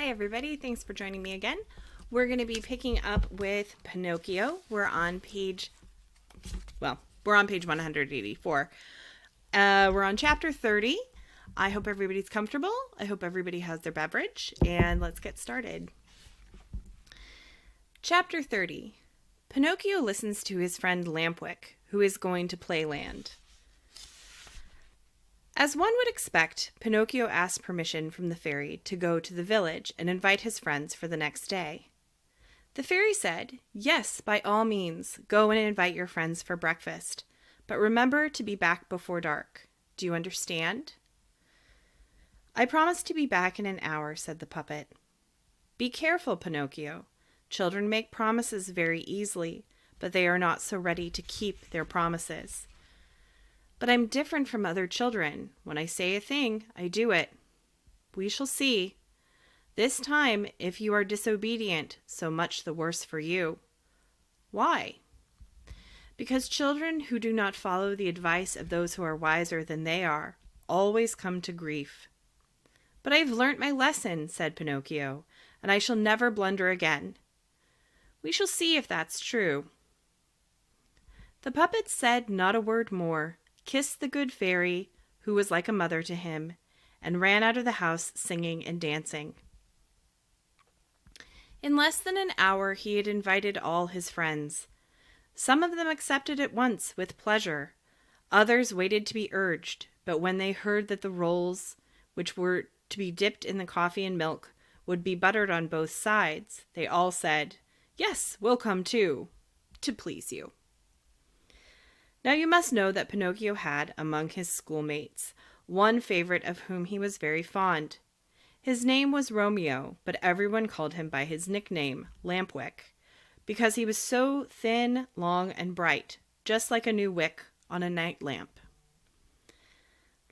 Hi everybody, thanks for joining me again. We're going to be picking up with Pinocchio. We're on page 184. We're on chapter 30. I hope everybody's comfortable. I hope everybody has their beverage, and let's get started. Chapter 30. Pinocchio listens to his friend Lampwick, who is going to Playland. As one would expect, Pinocchio asked permission from the fairy to go to the village and invite his friends for the next day. The fairy said, "Yes, by all means, go and invite your friends for breakfast, but remember to be back before dark. Do you understand?" "I promise to be back in an hour," said the puppet. "Be careful, Pinocchio. Children make promises very easily, but they are not so ready to keep their promises." "But I'm different from other children. When I say a thing, I do it." "We shall see. This time, if you are disobedient, so much the worse for you." "Why?" "Because children who do not follow the advice of those who are wiser than they are always come to grief." "But I've learnt my lesson," said Pinocchio, "and I shall never blunder again." "We shall see if that's true." The puppet said not a word more, kissed the good fairy, who was like a mother to him, and ran out of the house singing and dancing. In less than an hour he had invited all his friends. Some of them accepted at once with pleasure. Others waited to be urged, but when they heard that the rolls, which were to be dipped in the coffee and milk, would be buttered on both sides, they all said, "Yes, we'll come too," to please you. Now you must know that Pinocchio had, among his schoolmates, one favorite of whom he was very fond. His name was Romeo, but everyone called him by his nickname, Lampwick, because he was so thin, long, and bright, just like a new wick on a night lamp.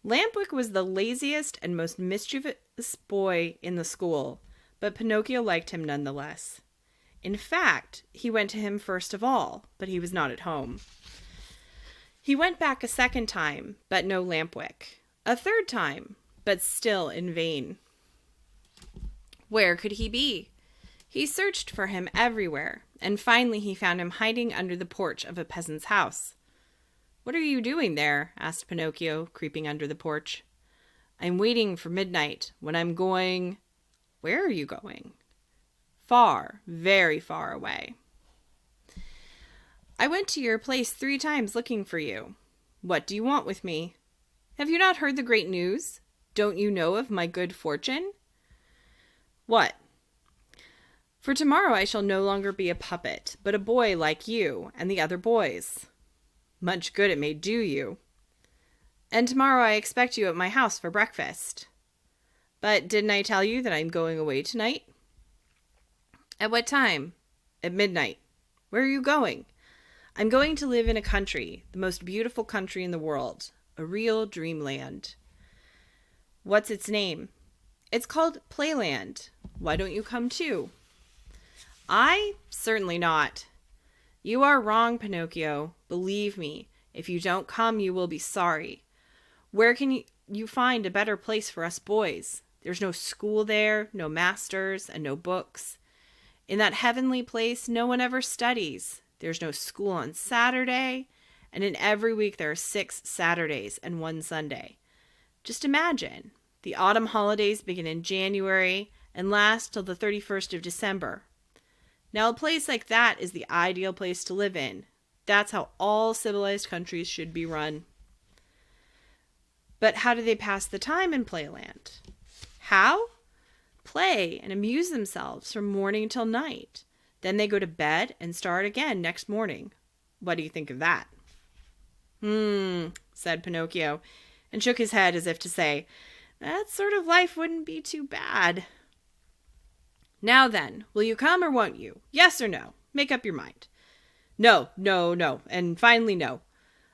Lampwick was the laziest and most mischievous boy in the school, but Pinocchio liked him nonetheless. In fact, he went to him first of all, but he was not at home. He went back a second time, but no Lampwick. A third time, but still in vain. Where could he be? He searched for him everywhere, and finally he found him hiding under the porch of a peasant's house. "What are you doing there?" asked Pinocchio, creeping under the porch. "I'm waiting for midnight, when I'm going—" "Where are you going?" "Far, very far away." "I went to your place 3 times looking for you. What do you want with me? Have you not heard the great news? Don't you know of my good fortune?" "What?" "For tomorrow I shall no longer be a puppet, but a boy like you and the other boys." "Much good it may do you." "And tomorrow I expect you at my house for breakfast." "But didn't I tell you that I'm going away tonight?" "At what time?" "At midnight." "Where are you going?" "I'm going to live in a country, the most beautiful country in the world, a real dreamland." "What's its name?" "It's called Playland. Why don't you come too?" "I? Certainly not." "You are wrong, Pinocchio. Believe me, if you don't come, you will be sorry. Where can you find a better place for us boys? There's no school there, no masters, and no books. In that heavenly place, no one ever studies. There's no school on Saturday, and in every week there are 6 Saturdays and 1 Sunday. Just imagine, the autumn holidays begin in January and last till the 31st of December. Now a place like that is the ideal place to live in. That's how all civilized countries should be run." "But how do they pass the time in Playland?" "How? Play and amuse themselves from morning till night. Then they go to bed and start again next morning. What do you think of that?" Said Pinocchio, and shook his head as if to say, that sort of life wouldn't be too bad. "Now then, will you come or won't you? Yes or no? Make up your mind." "No, no, no, and finally no.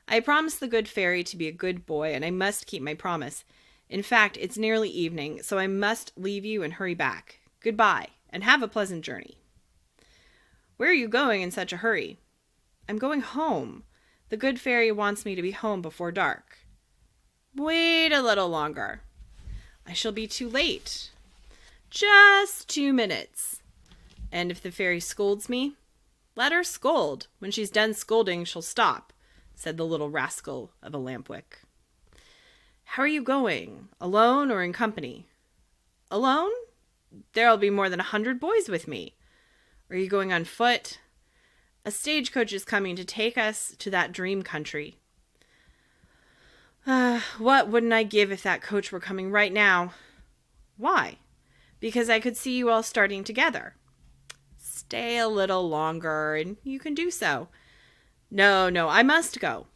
I promised the good fairy to be a good boy, and I must keep my promise. In fact, it's nearly evening, so I must leave you and hurry back. Goodbye, and have a pleasant journey." "Where are you going in such a hurry?" "I'm going home. The good fairy wants me to be home before dark." "Wait a little longer." "I shall be too late." Just 2 minutes. And if the fairy scolds me, let her scold. When she's done scolding, she'll stop, said the little rascal of a lampwick. How are you going? Alone or in company? Alone? There'll be more than 100 boys with me. Are you going on foot? A stagecoach is coming to take us to that dream country. What wouldn't I give if that coach were coming right now? Why? Because I could see you all starting together. Stay a little longer, and you can do so. No, I must go.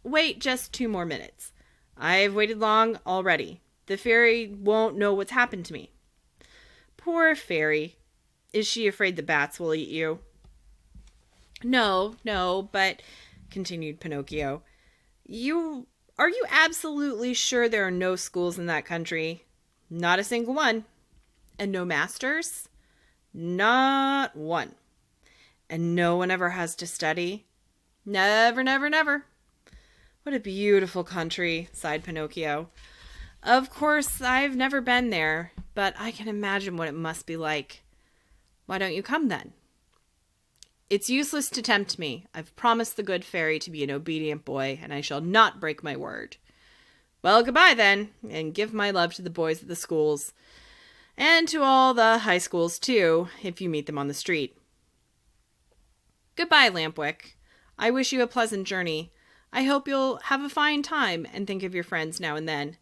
Wait just 2 more minutes. I've waited long already. The fairy won't know what's happened to me. Poor fairy. Is she afraid the bats will eat you? No, but, continued Pinocchio, are you absolutely sure there are no schools in that country? Not a single one. And no masters? Not one. And no one ever has to study? Never. What a beautiful country, sighed Pinocchio. Of course, I've never been there, but I can imagine what it must be like. Why don't you come then? It's useless to tempt me. I've promised the good fairy to be an obedient boy, and I shall not break my word. Well, goodbye then, and give my love to the boys at the schools, and to all the high schools too, if you meet them on the street. Goodbye, Lampwick. I wish you a pleasant journey. I hope you'll have a fine time and think of your friends now and then.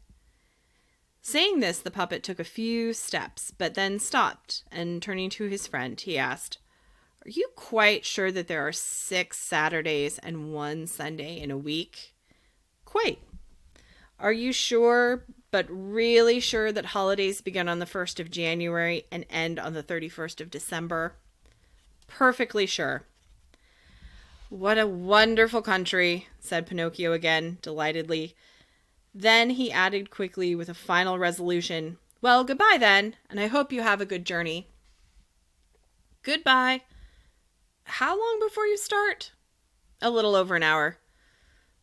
Saying this, the puppet took a few steps, but then stopped, and turning to his friend, he asked, Are you quite sure that there are 6 Saturdays and 1 Sunday in a week? Quite. Are you sure, but really sure, that holidays begin on the 1st of January and end on the 31st of December? Perfectly sure. What a wonderful country, said Pinocchio again, delightedly. Then he added quickly with a final resolution, Well, goodbye then, and I hope you have a good journey. Goodbye. How long before you start? A little over an hour.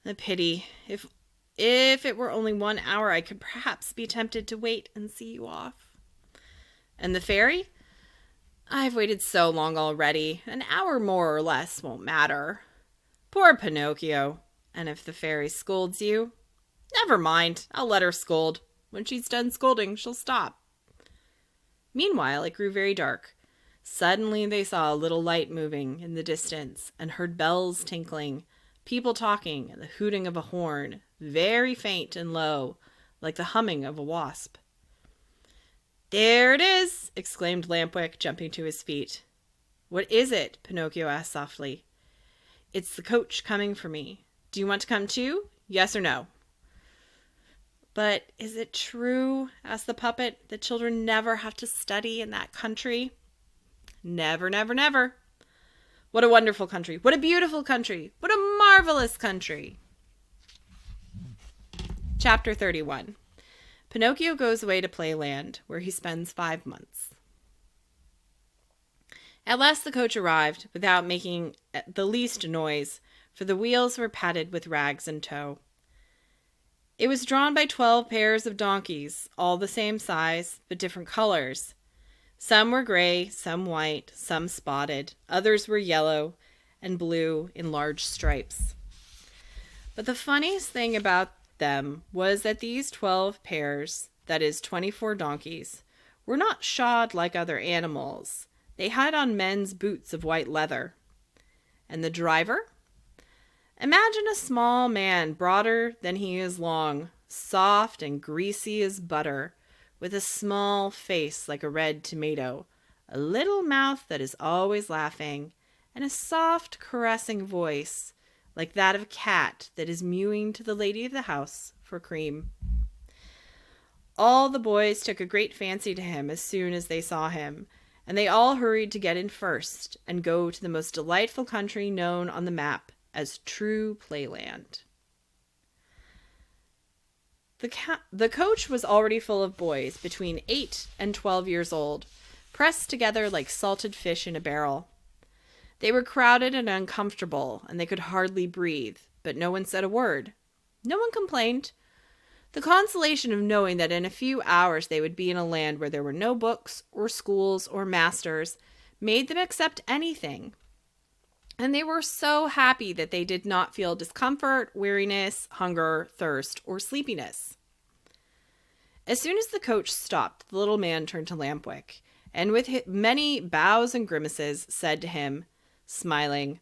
A pity. If it were only 1 hour, I could perhaps be tempted to wait and see you off. And the fairy? I've waited so long already. An hour more or less won't matter. Poor Pinocchio. And if the fairy scolds you? Never mind. I'll let her scold. When she's done scolding, she'll stop. Meanwhile, it grew very dark. Suddenly they saw a little light moving in the distance and heard bells tinkling, people talking, and the hooting of a horn, very faint and low, like the humming of a wasp. There it is! Exclaimed Lampwick, jumping to his feet. What is it? Pinocchio asked softly. It's the coach coming for me. Do you want to come too? Yes or no? But is it true, asked the puppet, that children never have to study in that country? Never. What a wonderful country. What a beautiful country. What a marvelous country. Chapter 31. Pinocchio goes away to Playland, where he spends 5 months. At last the coach arrived, without making the least noise, for the wheels were padded with rags in tow. It was drawn by 12 pairs of donkeys, all the same size, but different colors. Some were gray, some white, some spotted, others were yellow and blue in large stripes. But the funniest thing about them was that these 12 pairs, that is 24 donkeys, were not shod like other animals. They had on men's boots of white leather. And the driver? Imagine a small man, broader than he is long, soft and greasy as butter, with a small face like a red tomato, a little mouth that is always laughing, and a soft, caressing voice, like that of a cat that is mewing to the lady of the house for cream. All the boys took a great fancy to him as soon as they saw him, and they all hurried to get in first and go to the most delightful country known on the map as True Playland. The coach was already full of boys between 8 and 12 years old, pressed together like salted fish in a barrel. They were crowded and uncomfortable, and they could hardly breathe, but no one said a word. No one complained. The consolation of knowing that in a few hours they would be in a land where there were no books or schools or masters made them accept anything. And they were so happy that they did not feel discomfort, weariness, hunger, thirst, or sleepiness. As soon as the coach stopped, the little man turned to Lampwick, and with many bows and grimaces said to him, smiling,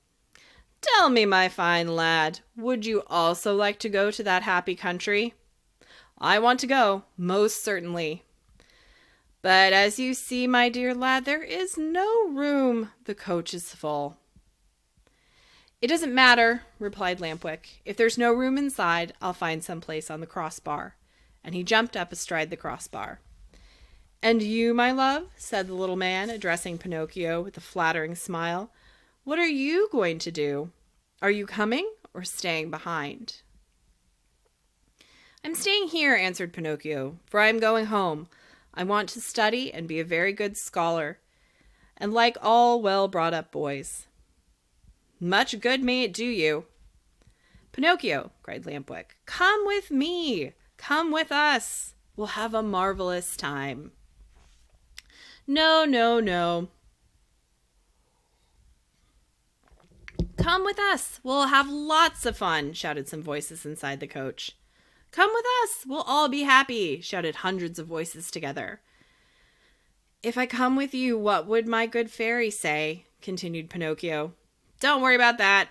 "Tell me, my fine lad, would you also like to go to that happy country? I want to go, most certainly. But as you see, my dear lad, there is no room. The coach is full." "It doesn't matter," replied Lampwick. "If there's no room inside, I'll find some place on the crossbar." And he jumped up astride the crossbar. "And you, my love," said the little man, addressing Pinocchio with a flattering smile, "what are you going to do? Are you coming or staying behind?" "I'm staying here," answered Pinocchio, "for I am going home. I want to study and be a very good scholar, and like all well-brought-up boys." "Much good may it do you." "Pinocchio," cried Lampwick, "come with me. Come with us. We'll have a marvelous time." "No, no, no." "Come with us. We'll have lots of fun," shouted some voices inside the coach. "Come with us. We'll all be happy," shouted hundreds of voices together. "If I come with you, what would my good fairy say?" continued Pinocchio. "Don't worry about that.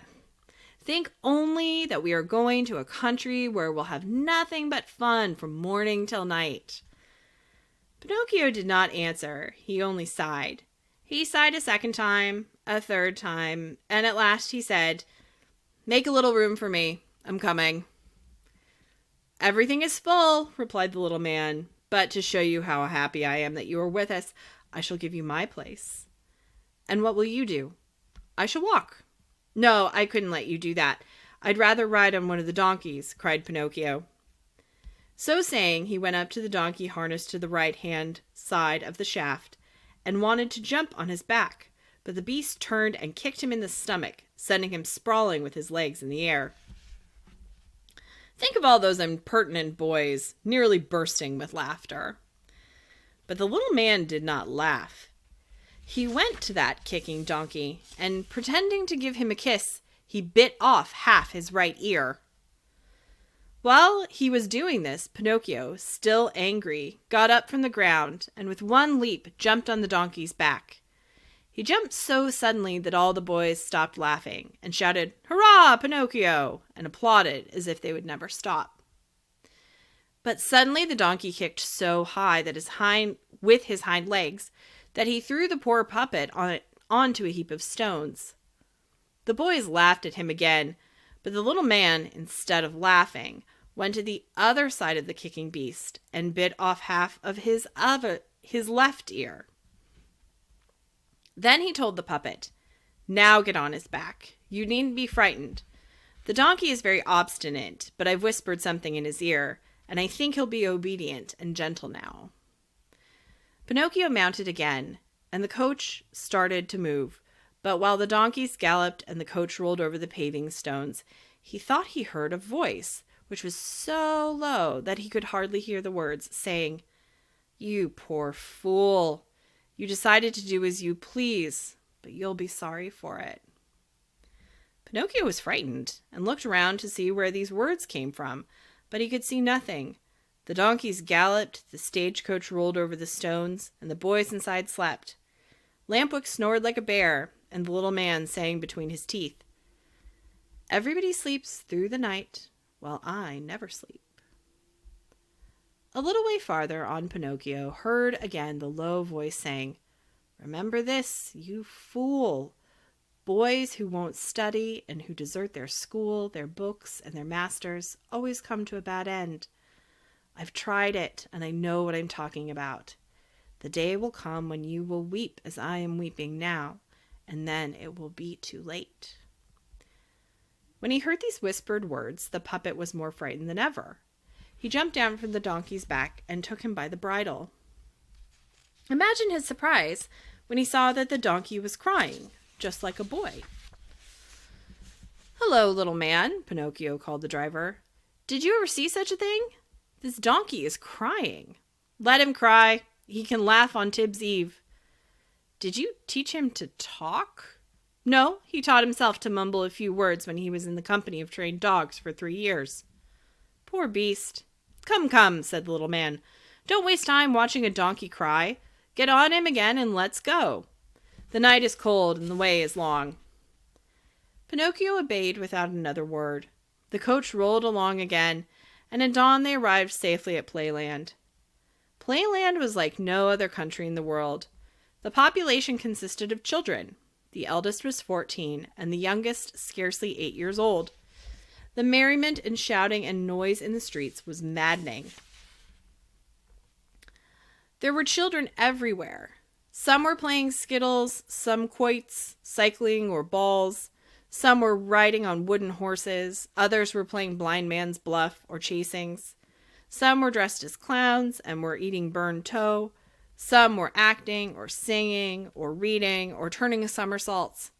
Think only that we are going to a country where we'll have nothing but fun from morning till night." Pinocchio did not answer. He only sighed. He sighed a second time, a third time, and at last he said, "Make a little room for me. I'm coming." "Everything is full," replied the little man. "But to show you how happy I am that you are with us, I shall give you my place." "And what will you do?" "I shall walk." "No, I couldn't let you do that. I'd rather ride on one of the donkeys," cried Pinocchio. So saying, he went up to the donkey harnessed to the right-hand side of the shaft and wanted to jump on his back, but the beast turned and kicked him in the stomach, sending him sprawling with his legs in the air. Think of all those impertinent boys, nearly bursting with laughter. But the little man did not laugh. He went to that kicking donkey, and pretending to give him a kiss, he bit off half his right ear. While he was doing this, Pinocchio, still angry, got up from the ground, and with one leap jumped on the donkey's back. He jumped so suddenly that all the boys stopped laughing, and shouted, "Hurrah, Pinocchio!" and applauded as if they would never stop. But suddenly the donkey kicked so high that with his hind legs, that he threw the poor puppet onto a heap of stones. The boys laughed at him again, but the little man, instead of laughing, went to the other side of the kicking beast and bit off half of his left ear. Then he told the puppet, "Now get on his back. You needn't be frightened. The donkey is very obstinate, but I've whispered something in his ear, and I think he'll be obedient and gentle now." Pinocchio mounted again, and the coach started to move, but while the donkeys galloped and the coach rolled over the paving stones, he thought he heard a voice, which was so low that he could hardly hear the words, saying, "You poor fool! You decided to do as you please, but you'll be sorry for it." Pinocchio was frightened and looked around to see where these words came from, but he could see nothing. The donkeys galloped, the stagecoach rolled over the stones, and the boys inside slept. Lampwick snored like a bear, and the little man sang between his teeth, "Everybody sleeps through the night, while I never sleep." A little way farther on, Pinocchio heard again the low voice saying, "Remember this, you fool! Boys who won't study and who desert their school, their books, and their masters always come to a bad end. I've tried it, and I know what I'm talking about. The day will come when you will weep as I am weeping now, and then it will be too late." When he heard these whispered words, the puppet was more frightened than ever. He jumped down from the donkey's back and took him by the bridle. Imagine his surprise when he saw that the donkey was crying, just like a boy. "Hello, little man," Pinocchio called the driver. "Did you ever see such a thing? This donkey is crying. Let him cry. He can laugh on Tibb's Eve. Did you teach him to talk? No, he taught himself to mumble a few words when he was in the company of trained dogs for 3 years. Poor beast. Come, come, said the little man. Don't waste time watching a donkey cry. Get on him again and let's go. The night is cold and the way is long. Pinocchio obeyed without another word. The coach rolled along again, and at dawn they arrived safely at Playland. Playland was like no other country in the world. The population consisted of children. The eldest was 14, and the youngest scarcely 8 years old. The merriment and shouting and noise in the streets was maddening. There were children everywhere. Some were playing skittles, some quoits, cycling or balls. Some were riding on wooden horses. Others were playing blind man's bluff or chasings. Some were dressed as clowns and were eating burned tow. Some were acting or singing or reading or turning somersaults.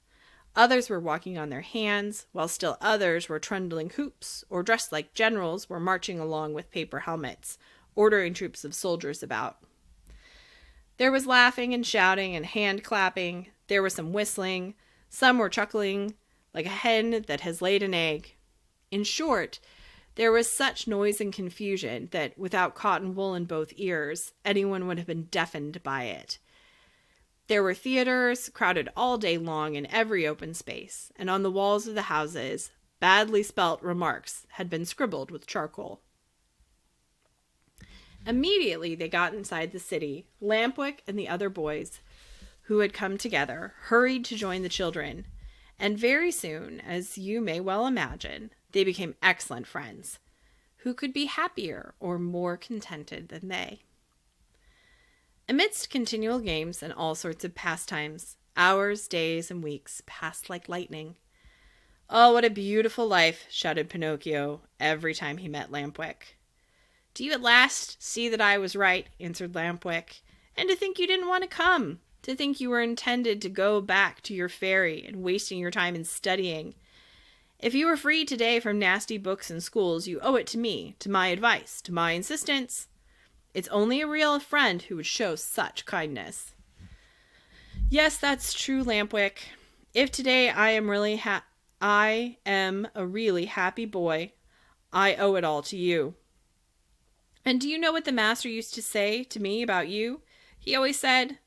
Others were walking on their hands, while still others were trundling hoops or dressed like generals were marching along with paper helmets, ordering troops of soldiers about. There was laughing and shouting and hand clapping. There was some whistling. Some were chuckling like a hen that has laid an egg. In short, there was such noise and confusion that without cotton wool in both ears, anyone would have been deafened by it. There were theaters crowded all day long in every open space, and on the walls of the houses, badly spelt remarks had been scribbled with charcoal. Immediately they got inside the city. Lampwick and the other boys, who had come together, hurried to join the children, and very soon, as you may well imagine, they became excellent friends. Who could be happier or more contented than they? Amidst continual games and all sorts of pastimes, hours, days, and weeks passed like lightning. "Oh, what a beautiful life," shouted Pinocchio every time he met Lampwick. "Do you at last see that I was right?" answered Lampwick. "And to think you didn't want to come! To think you were intended to go back to your fairy and wasting your time in studying. If you were freed today from nasty books and schools, you owe it to me, to my advice, to my insistence. It's only a real friend who would show such kindness." "Yes, that's true, Lampwick. If today I am a really happy boy, I owe it all to you. And do you know what the master used to say to me about you? He always said,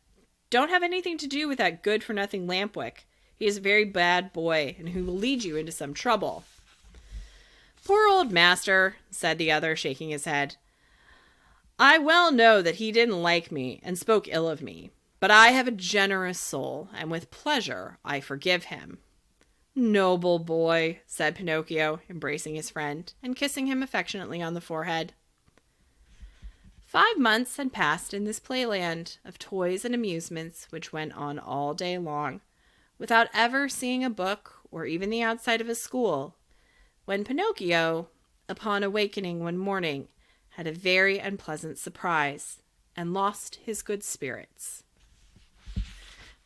'Don't have anything to do with that good-for-nothing Lampwick. He is a very bad boy, and who will lead you into some trouble.'" "Poor old master," said the other, shaking his head. "I well know that he didn't like me and spoke ill of me, but I have a generous soul, and with pleasure I forgive him." "Noble boy," said Pinocchio, embracing his friend and kissing him affectionately on the forehead. 5 months had passed in this playland of toys and amusements which went on all day long, without ever seeing a book or even the outside of a school, when Pinocchio, upon awakening one morning, had a very unpleasant surprise and lost his good spirits.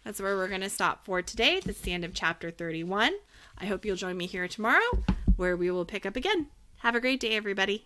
That's where we're going to stop for today. That's the end of chapter 31. I hope you'll join me here tomorrow, where we will pick up again. Have a great day, everybody.